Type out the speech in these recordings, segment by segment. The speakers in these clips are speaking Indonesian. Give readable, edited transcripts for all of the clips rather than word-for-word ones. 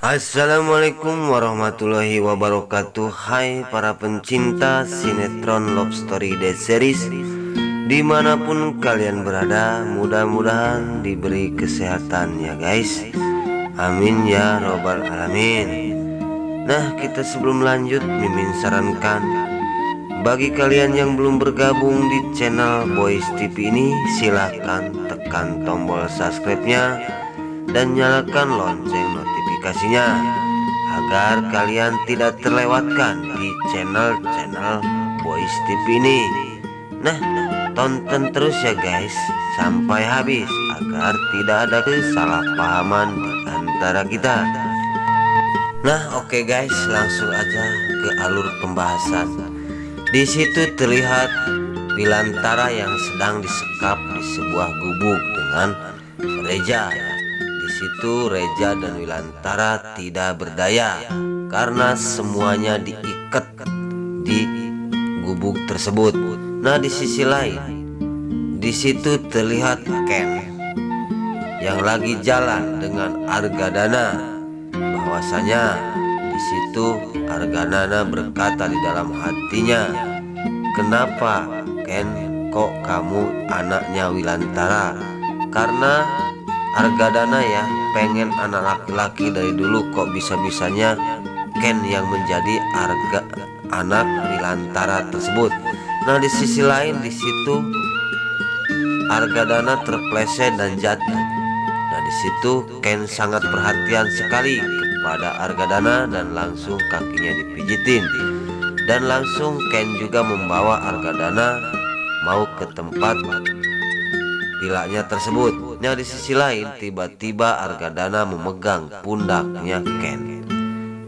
Assalamualaikum warahmatullahi wabarakatuh. Hai para pencinta sinetron Love Story The Series, dimanapun kalian berada, mudah-mudahan diberi kesehatan ya guys. Amin ya robbal alamin. Nah, kita sebelum lanjut, Mimin sarankan bagi kalian yang belum bergabung di channel Boys TV ini, silahkan tekan tombol subscribe-nya dan nyalakan lonceng notifikasinya agar kalian tidak terlewatkan di channel-channel Boys TV ini. Nah, tonton terus ya guys sampai habis agar tidak ada kesalahpahaman di antara kita. Nah, oke guys, langsung aja ke alur pembahasan. Di situ terlihat Wilantara yang sedang disekap di sebuah gubuk dengan Reja. Di situ Reja dan Wilantara tidak berdaya karena semuanya diikat di gubuk tersebut. Nah, di sisi lain, di situ terlihat Ken yang lagi jalan dengan Argadana. Bahwasanya di situ Argadana berkata di dalam hatinya, "Kenapa Ken, kok kamu anaknya Wilantara?" Karena Argadana ya pengen anak laki-laki dari dulu, kok bisa-bisanya Ken yang menjadi anak Wilantara tersebut. Nah, di sisi lain di situ Argadana terpleset dan jatuh. Nah, di situ Ken sangat perhatian sekali kepada Argadana dan langsung kakinya dipijitin. Dan langsung Ken juga membawa Argadana mau ke tempat vilanya tersebut. Nah, di sisi lain tiba-tiba Argadana memegang pundaknya Ken.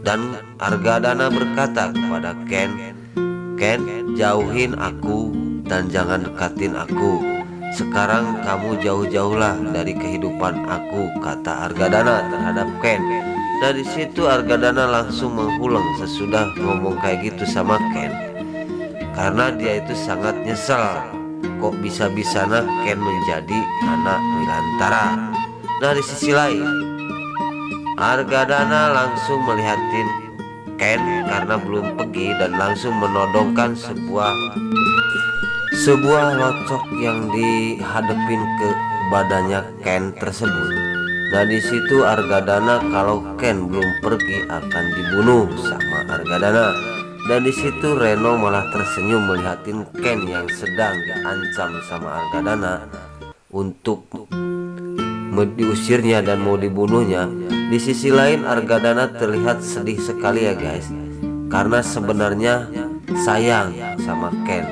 Dan Argadana berkata kepada Ken, "Ken, jauhin aku dan jangan dekatin aku. Sekarang kamu jauh-jauhlah dari kehidupan aku," kata Argadana terhadap Ken. Dari situ Argadana langsung menghulang sesudah ngomong kayak gitu sama Ken, karena dia itu sangat nyesal kok bisa-bisanya Ken menjadi anak Wilantara. Nah, di sisi lain Argadana langsung melihatin Ken karena belum pergi dan langsung menodongkan sebuah locok yang dihadapin ke badannya Ken tersebut. Nah, di situ Argadana kalau Ken belum pergi akan dibunuh sama Argadana. Dan di situ Reno malah tersenyum melihatin Ken yang sedang diancam sama Argadana untuk diusirnya dan mau dibunuhnya. Di sisi lain Argadana terlihat sedih sekali ya guys, karena sebenarnya sayang sama Ken,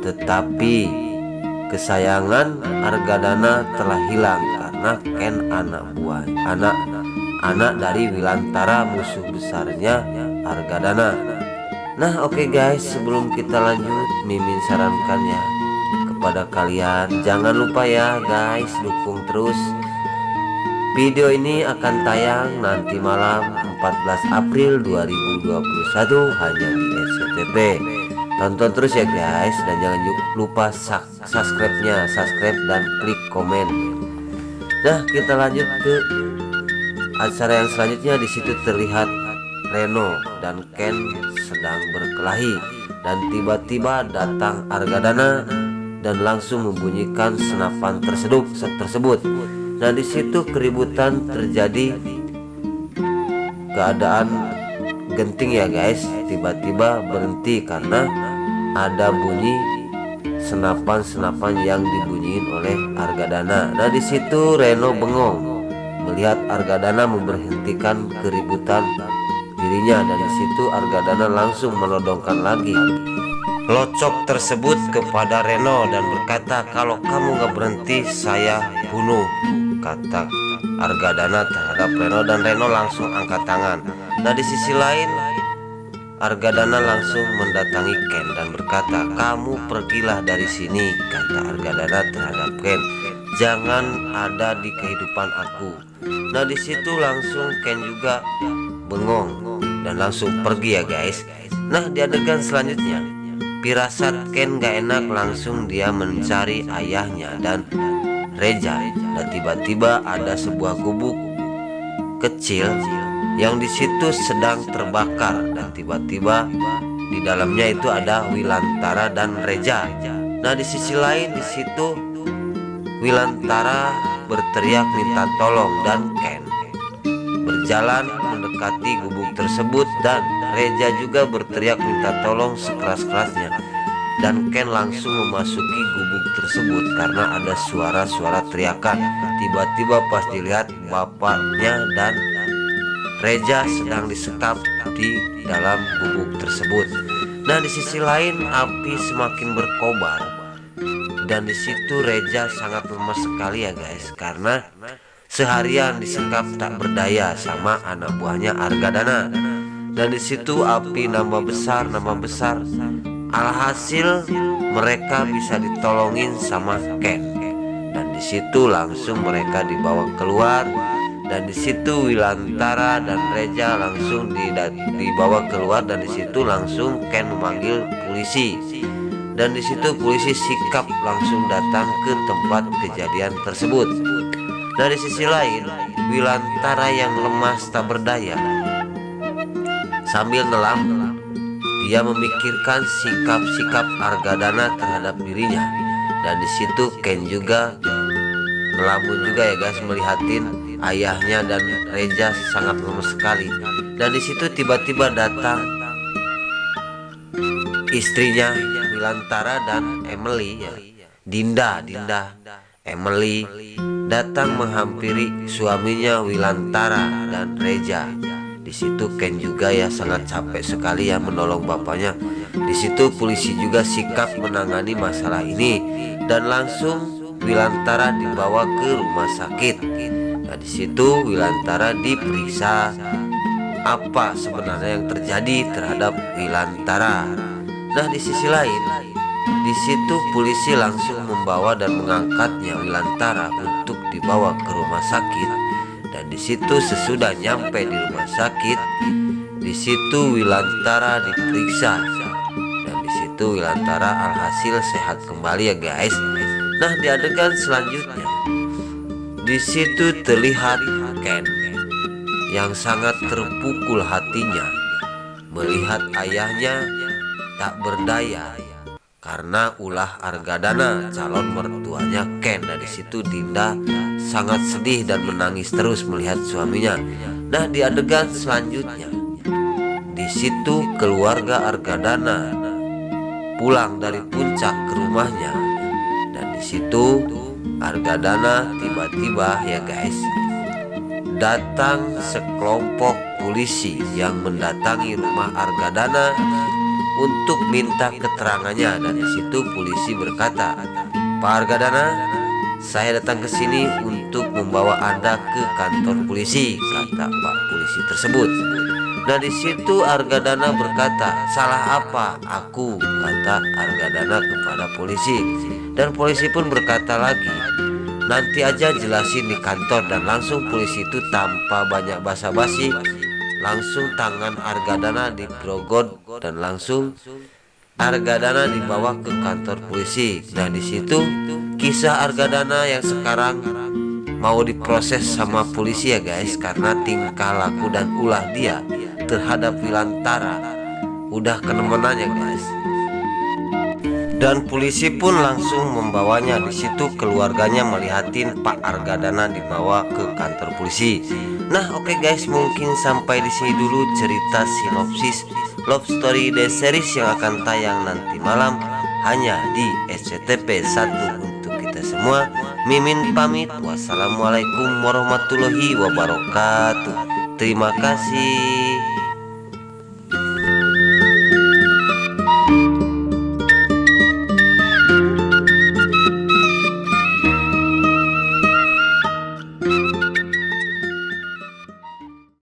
tetapi kesayangan Argadana telah hilang karena Ken anak dari Wilantara, musuh besarnya Argadana. Nah, oke guys, sebelum kita lanjut, Mimin sarankan ya kepada kalian, jangan lupa ya guys, dukung terus. Video ini akan tayang nanti malam 14 April 2021 hanya di SCTV. Tonton terus ya guys, dan jangan lupa subscribe dan klik komen. Nah, kita lanjut ke acara yang selanjutnya. Di situ terlihat Reno dan Ken sedang berkelahi dan tiba-tiba datang Argadana dan langsung membunyikan senapan tersebut. Nah, di situ keributan terjadi, keadaan genting ya guys, tiba-tiba berhenti karena ada bunyi senapan yang dibunyiin oleh Argadana. Nah, di situ Reno bengong melihat Argadana memberhentikan keributan dirinya, dan di situ Argadana langsung menodongkan lagi locok tersebut kepada Reno dan berkata, "Kalau kamu gak berhenti saya bunuh," kata Argadana terhadap Reno, dan Reno langsung angkat tangan. Nah, di sisi lain Argadana langsung mendatangi Ken dan berkata, "Kamu pergilah dari sini," kata Argadana terhadap Ken, "jangan ada di kehidupan aku." Nah, di situ langsung Ken juga bengong dan langsung pergi ya guys. Nah, di adegan selanjutnya pirasat Ken gak enak, langsung dia mencari ayahnya dan Reja. Dan tiba-tiba ada sebuah gubuk kecil yang di situ sedang terbakar, dan tiba-tiba di dalamnya itu ada Wilantara dan Reja. Nah di sisi lain di situ Wilantara berteriak minta tolong dan Ken berjalan mendekati gubuk tersebut, dan Reja juga berteriak minta tolong sekeras-kerasnya, dan Ken langsung memasuki gubuk tersebut karena ada suara-suara teriakan. Tiba-tiba pas dilihat bapaknya dan Reja sedang disekap di dalam gubuk tersebut. Nah di sisi lain api semakin berkobar, dan di situ Reja sangat lemas sekali ya guys, karena seharian disekap tak berdaya sama anak buahnya Argadana. Dan di situ api nambah besar. Alhasil mereka bisa ditolongin sama Ken. Dan di situ langsung mereka dibawa keluar. Dan di situ Wilantara dan Reja langsung dibawa keluar, dan di situ langsung Ken memanggil polisi. Dan di situ polisi sikap langsung datang ke tempat kejadian tersebut. Nah di sisi lain Wilantara yang lemas tak berdaya sambil ngelam, dia memikirkan sikap-sikap Argadana terhadap dirinya. Dan di situ Ken juga ngelamun juga ya guys, melihatin ayahnya dan Reja sangat lemas sekali. Dan di situ tiba-tiba datang istrinya Wilantara dan Emily ya, Dinda Emily datang menghampiri suaminya Wilantara dan Reja. Di situ Ken juga ya sangat capek sekali ya menolong bapaknya. Di situ polisi juga sikap menangani masalah ini, dan langsung Wilantara dibawa ke rumah sakit. Nah di situ Wilantara diperiksa apa sebenarnya yang terjadi terhadap Wilantara. Nah di sisi lain di situ polisi langsung membawa dan mengangkatnya Wilantara untuk dibawa ke rumah sakit. Dan di situ sesudah nyampe di rumah sakit, di situ Wilantara diperiksa, dan di situ Wilantara alhasil sehat kembali ya guys. Nah di adegan selanjutnya di situ terlihat Ken yang sangat terpukul hatinya melihat ayahnya tak berdaya karena ulah Argadana calon mertuanya Ken. Dan di situ Dinda sangat sedih dan menangis terus melihat suaminya. Nah di adegan selanjutnya di situ keluarga Argadana pulang dari puncak ke rumahnya, dan di situ Argadana tiba-tiba ya guys datang sekelompok polisi yang mendatangi rumah Argadana untuk minta keterangannya. Dan di situ polisi berkata, "Pak Argadana, saya datang ke sini untuk membawa Anda ke kantor polisi," kata Pak polisi tersebut. Nah di situ Argadana berkata, "Salah apa aku?" kata Argadana kepada polisi. Dan polisi pun berkata lagi, "Nanti aja jelasin di kantor." Dan langsung polisi itu tanpa banyak basa-basi langsung tangan Argadana digrogot, dan langsung Argadana dibawa ke kantor polisi. Nah di situ kisah Argadana yang sekarang mau diproses sama polisi ya guys, karena tingkah laku dan ulah dia terhadap Wilantara udah kenemenan ya guys. Dan polisi pun langsung membawanya. Di situ keluarganya melihatin Pak Argadana dibawa ke kantor polisi. Nah oke guys, mungkin sampai di sini dulu cerita sinopsis Love Story The Series yang akan tayang nanti malam hanya di SCTV 1 untuk kita semua. Mimin pamit, wassalamualaikum warahmatullahi wabarakatuh. Terima kasih.